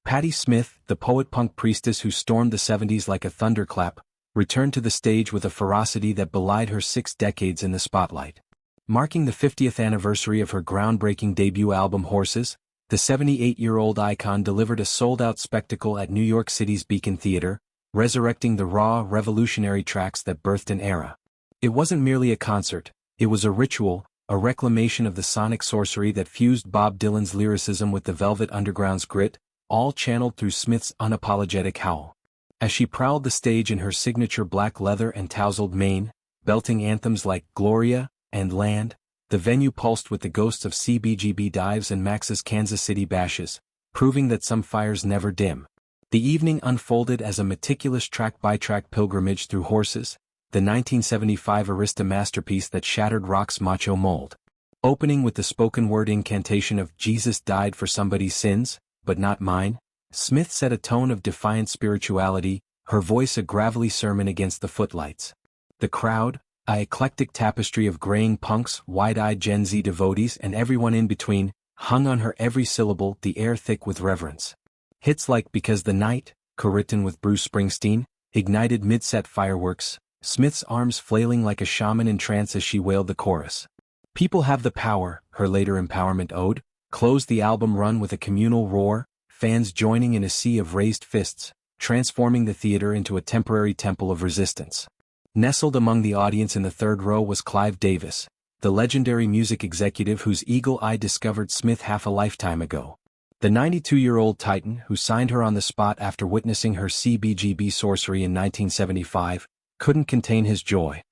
Patti Smith, the poet-punk priestess who stormed the 70s like a thunderclap, returned to the stage with a ferocity that belied her 6 decades in the spotlight. Marking the 50th anniversary of her groundbreaking debut album Horses, the 78-year-old icon delivered a sold-out spectacle at New York City's Beacon Theater, resurrecting the raw, revolutionary tracks that birthed an era. It wasn't merely a concert, it was a ritual, a reclamation of the sonic sorcery that fused Bob Dylan's lyricism with the Velvet Underground's grit, all channeled through Smith's unapologetic howl. As she prowled the stage in her signature black leather and tousled mane, belting anthems like Gloria and Land, the venue pulsed with the ghosts of CBGB dives and Max's Kansas City bashes, proving that some fires never dim. The evening unfolded as a meticulous track-by-track pilgrimage through Horses, the 1975 Arista masterpiece that shattered rock's macho mold. Opening with the spoken-word incantation of "Jesus died for somebody's sins, but not mine," Smith set a tone of defiant spirituality, her voice a gravelly sermon against the footlights. The crowd, a eclectic tapestry of graying punks, wide-eyed Gen Z devotees and everyone in between, hung on her every syllable, the air thick with reverence. Hits like "Because the Night," co-written with Bruce Springsteen, ignited mid-set fireworks, Smith's arms flailing like a shaman in trance as she wailed the chorus. "People Have the Power," her later empowerment ode, closed the album run with a communal roar, fans joining in a sea of raised fists, transforming the theater into a temporary temple of resistance. Nestled among the audience in the third row was Clive Davis, the legendary music executive whose eagle eye discovered Smith half a lifetime ago. The 92-year-old titan who signed her on the spot after witnessing her CBGB sorcery in 1975, couldn't contain his joy.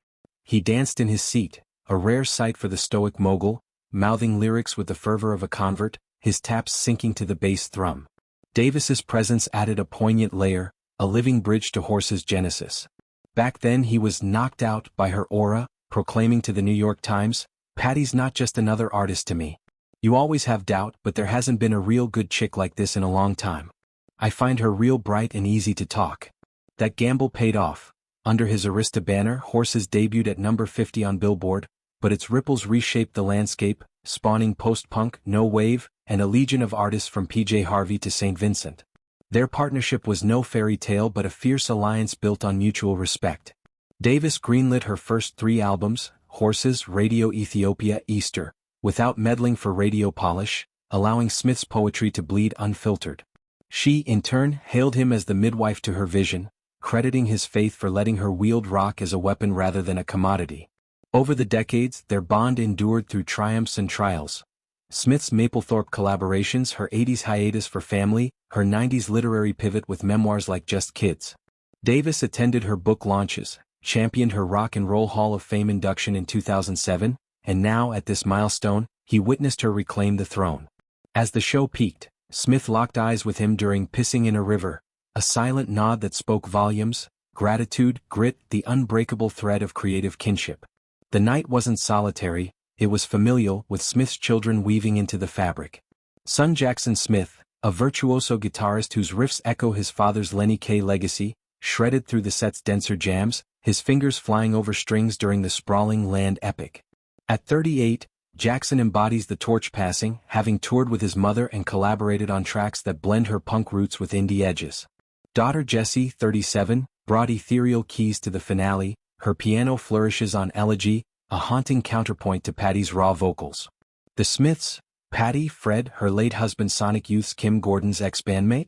He danced in his seat, a rare sight for the stoic mogul, mouthing lyrics with the fervor of a convert, his taps sinking to the bass thrum. Davis's presence added a poignant layer, a living bridge to Horse's genesis. Back then he was knocked out by her aura, proclaiming to the New York Times, "Patti's not just another artist to me. You always have doubt, but there hasn't been a real good chick like this in a long time. I find her real bright and easy to talk." That gamble paid off. Under his Arista banner, Horses debuted at number 50 on Billboard, but its ripples reshaped the landscape, spawning post-punk, no wave, and a legion of artists from PJ Harvey to St. Vincent. Their partnership was no fairy tale but a fierce alliance built on mutual respect. Davis greenlit her first 3 albums, Horses, Radio Ethiopia, Easter, without meddling for radio polish, allowing Smith's poetry to bleed unfiltered. She, in turn, hailed him as the midwife to her vision, crediting his faith for letting her wield rock as a weapon rather than a commodity. Over the decades, their bond endured through triumphs and trials. Smith's Mapplethorpe collaborations, her 80s hiatus for Family, her 90s literary pivot with memoirs like Just Kids. Davis attended her book launches, championed her Rock and Roll Hall of Fame induction in 2007, and now at this milestone, he witnessed her reclaim the throne. As the show peaked, Smith locked eyes with him during Pissing in a River, a silent nod that spoke volumes, gratitude, grit, the unbreakable thread of creative kinship. The night wasn't solitary, it was familial, with Smith's children weaving into the fabric. Son Jackson Smith, a virtuoso guitarist whose riffs echo his father's Lenny Kaye legacy, shredded through the set's denser jams, his fingers flying over strings during the sprawling Land epic. At 38, Jackson embodies the torch passing, having toured with his mother and collaborated on tracks that blend her punk roots with indie edges. Daughter Jessie, 37, brought ethereal keys to the finale, her piano flourishes on Elegy, a haunting counterpoint to Patti's raw vocals. The Smiths, Patti, Fred, her late husband Sonic Youth's Kim Gordon's ex-bandmate?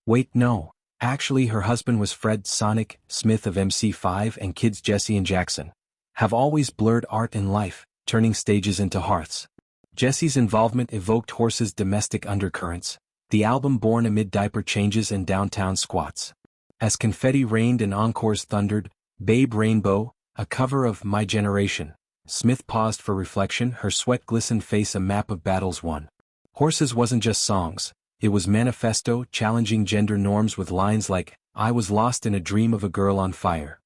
Wait, no. Actually her husband was Fred Sonic Smith of MC5 and kids Jesse and Jackson. Have always blurred art and life, turning stages into hearths. Jesse's involvement evoked Horse's domestic undercurrents, the album born amid diaper changes and downtown squats. As confetti rained and encores thundered, Babe Rainbow, a cover of My Generation, Smith paused for reflection, her sweat-glistened face a map of battles won. Horses wasn't just songs, it was manifesto challenging gender norms with lines like, "I was lost in a dream of a girl on fire."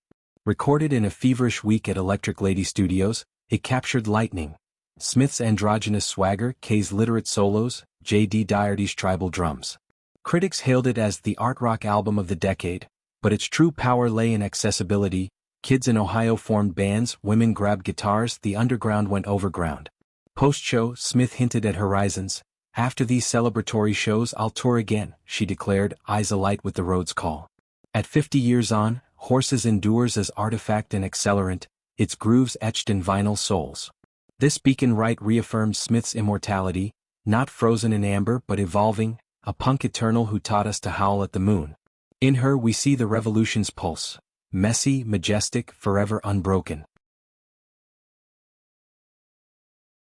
Recorded in a feverish week at Electric Lady Studios, it captured lightning, Smith's androgynous swagger, Kaye's literate solos, J.D. Doherty's tribal drums. Critics hailed it as the art rock album of the decade, but its true power lay in accessibility. Kids in Ohio formed bands, women grabbed guitars, the underground went overground. Post-show, Smith hinted at horizons, After these celebratory shows I'll tour again, she declared, eyes alight with the road's call. At 50 years on, Horses endures as artifact and accelerant, its grooves etched in vinyl soles. This beacon rite reaffirms Smith's immortality, not frozen in amber but evolving, a punk eternal who taught us to howl at the moon. In her we see the revolution's pulse, messy, majestic, forever unbroken.